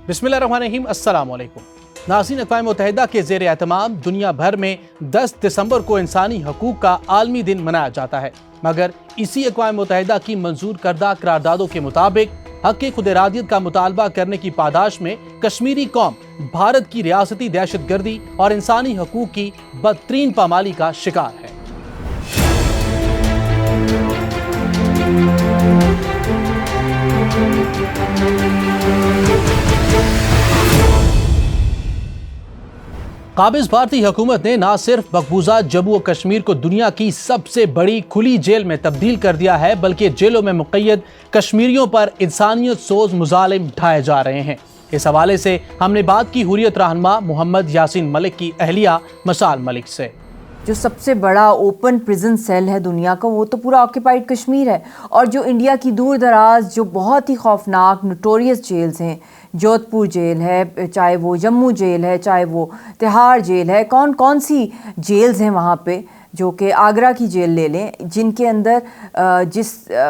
बिस्मिल्लाहिर्रहमानिर्रहीम, अस्सलाम वालेकुम। नाज़रीन, अक़वाम मुत्तहिदा के ज़ेर एहतमाम दुनिया भर में 10 दिसंबर को इंसानी हकूक़ का आलमी दिन मनाया जाता है, मगर इसी अक़वाम मुत्तहिदा की मंजूर करदा करारदादों के मुताबिक हक़ खुद इरादियत का मुतालबा करने की पादाश में कश्मीरी कौम भारत की रियासती दहशतगर्दी और इंसानी हकूक़ की बदतरीन पामाली का शिकार है। काबिज़ भारतीय हुकूमत ने ना सिर्फ मकबूजा जम्मू और कश्मीर को दुनिया की सबसे बड़ी खुली जेल में तब्दील कर दिया है, बल्कि जेलों में मुक़य्यद कश्मीरियों पर इंसानियत सोज मुज़ालिम ढाए जा रहे हैं। इस हवाले से हमने बात की हुर्रियत रहनुमा मोहम्मद यासीन मलिक की अहलिया मसाल मलिक से। जो सबसे बड़ा ओपन प्रिजन सेल है दुनिया का, वो तो पूरा ऑक्यूपाइड कश्मीर है। और जो इंडिया की दूर दराज जो बहुत ही खौफनाक नोटोरियस जेल्स हैं, जोधपुर जेल है, चाहे वो जम्मू जेल है, चाहे वो तिहाड़ जेल है, कौन कौन सी जेल्स हैं वहाँ पे, जो कि आगरा की जेल ले लें, जिनके अंदर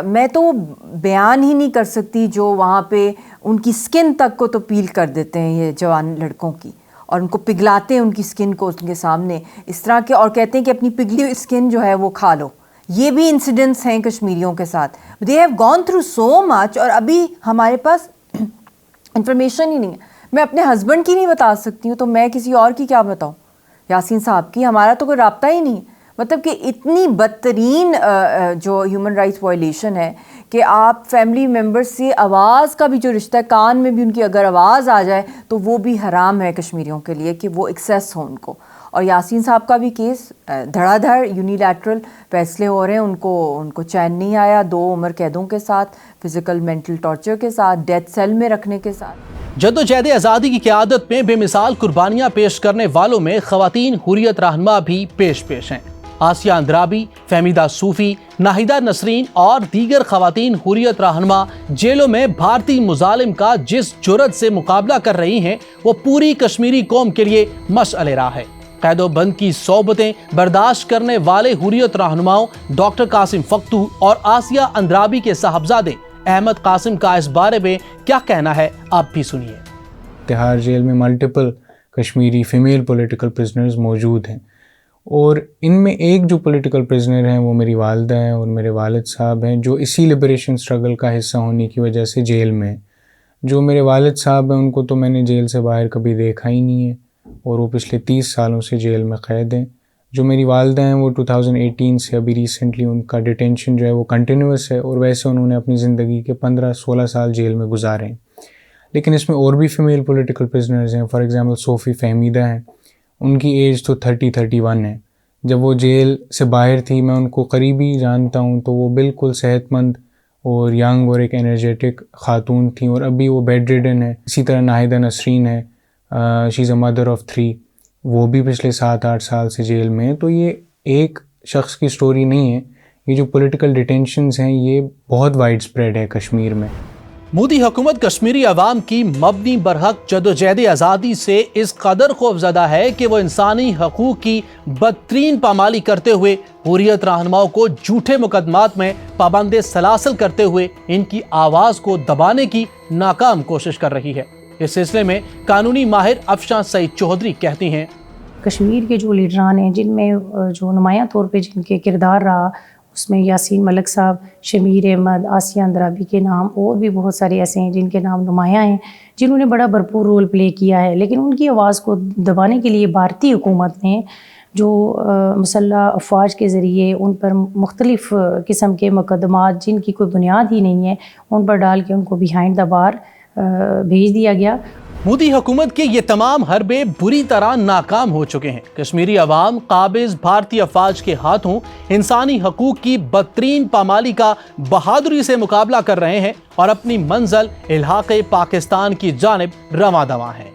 मैं तो बयान ही नहीं कर सकती, जो वहाँ पे उनकी स्किन तक को तो पील कर देते हैं ये जवान लड़कों की, और उनको पिघलाते हैं उनकी स्किन को उनके सामने इस तरह के, और कहते हैं कि अपनी पिघली हुई स्किन जो है वो खा लो। ये भी इंसिडेंट्स हैं कश्मीरियों के साथ। They have gone through so much, और अभी हमारे पास इंफॉर्मेशन ही नहीं है। मैं अपने हस्बैंड की नहीं बता सकती हूँ, तो मैं किसी और की क्या बताऊँ? यासीन साहब की हमारा तो कोई राब्ता ही नहीं। मतलब कि इतनी बदतरीन जो ह्यूमन राइट्स वायलेशन है कि आप फैमिली मेम्बर्स से आवाज़ का भी जो रिश्ता है, कान में भी उनकी अगर आवाज़ आ जाए तो वो भी हराम है कश्मीरियों के लिए कि वो एक्सेस हो उनको। और यासीन साहब का भी केस धड़ाधड़ यूनिलैटरल फैसले हो रहे हैं, उनको चैन नहीं आया 2 उम्र कैदों के साथ, फिजिकल मेंटल टॉर्चर के साथ, डेथ सेल में रखने के साथ। जद्दोजहद आज़ादी की क़यादत में बेमिसाल कुर्बानियाँ पेश करने वालों में ख़वातीन हुर्रियत रहनुमा भी पेश हैं। आसिया अंद्राबी, फहमीदा सूफी, नाहिदा नसरीन और दीगर ख़वातीन हुर्रियत रहनुमा जेलों में भारतीय मुजालिम का जिस जुर्रत से मुकाबला कर रही हैं, वो पूरी कश्मीरी कौम के लिए मशअल राह है। कैदो बंद की सोबतें बर्दाश्त करने वाले हुर्रियत रहनुमाओं डॉक्टर कासिम फख्तू और आसिया अंद्राबी के साहबजादे अहमद कासिम का इस बारे में क्या कहना है, आप भी सुनिए। तिहाड़ जेल में multiple Kashmiri female political prisoners मौजूद हैं, और इनमें एक जो पॉलिटिकल प्रिजनर हैं वो मेरी वालदा हैं और मेरे वालिद साहब हैं, जो इसी लिबरेशन स्ट्रगल का हिस्सा होने की वजह से जेल में हैं। जो मेरे वालिद साहब हैं उनको तो मैंने जेल से बाहर कभी देखा ही नहीं है, और वो पिछले 30 सालों से जेल में क़ैद हैं। जो मेरी वालदा हैं वो 2018 से अभी रिसेंटली उनका डिटेंशन जो है वो कंटिन्यूस है, और वैसे उन्होंने अपनी ज़िंदगी के 15-16 साल जेल में गुजारे हैं। लेकिन इसमें और भी फ़ीमेल पॉलिटिकल प्रिजनर्स हैं। फॉर एग्ज़ाम्पल सोफ़ी फ़हमीदा हैं, उनकी एज तो 30-31 है। जब वो जेल से बाहर थी, मैं उनको करीबी जानता हूँ, तो वो बिल्कुल सेहतमंद और यंग और एक एनर्जेटिक ख़ातून थी, और अभी वो बेड रिडन है। इसी तरह नाहिदा नसरीन है, she is a mother of 3, वो भी पिछले 7-8 साल से जेल में है। तो ये एक शख्स की स्टोरी नहीं है, ये जो पॉलिटिकल डिटेंशंस हैं ये बहुत वाइड स्प्रेड है कश्मीर में। मोदी हुकूमत कश्मीरी अवाम की मबनी बरहक जद्दोजहद आज़ादी से इस कदर खौफज़दा है कि वो इंसानी हकूक़ की बदतरीन पामाली करते हुए हुर्रियत रहनुमाओं को झूठे मुकदमात में पाबंद सलासल करते हुए इनकी आवाज़ को दबाने की नाकाम कोशिश कर रही है। इस सिलसिले में कानूनी माहिर अफशान सईद चौधरी कहती हैं, कश्मीर के जो लीडरान हैं, जिनमें जो नुमायां तौर पे जिनके किरदार रहा, उसमें यासीन मलिक साहब, शमीर अहमद, आसिया अंद्राबी के नाम, और भी बहुत सारे ऐसे हैं जिनके नाम नुमायां हैं, जिन्होंने बड़ा भरपूर रोल प्ले किया है। लेकिन उनकी आवाज़ को दबाने के लिए भारतीय हुकूमत ने जो मुसल्लह अफवाज के ज़रिए उन पर मुख्तलिफ़ किस्म के मुकदमात जिनकी कोई बुनियाद ही नहीं है, उन पर डाल के उनको बिहाइंड द बार भेज दिया गया। मोदी हुकूमत के ये तमाम हरबे बुरी तरह नाकाम हो चुके हैं। कश्मीरी अवाम काबिज भारतीय अफवाज के हाथों इंसानी हकूक़ की बदतरीन पामाली का बहादुरी से मुकाबला कर रहे हैं और अपनी मंजिल इल्हाक़े पाकिस्तान की जानिब रवां दवां हैं।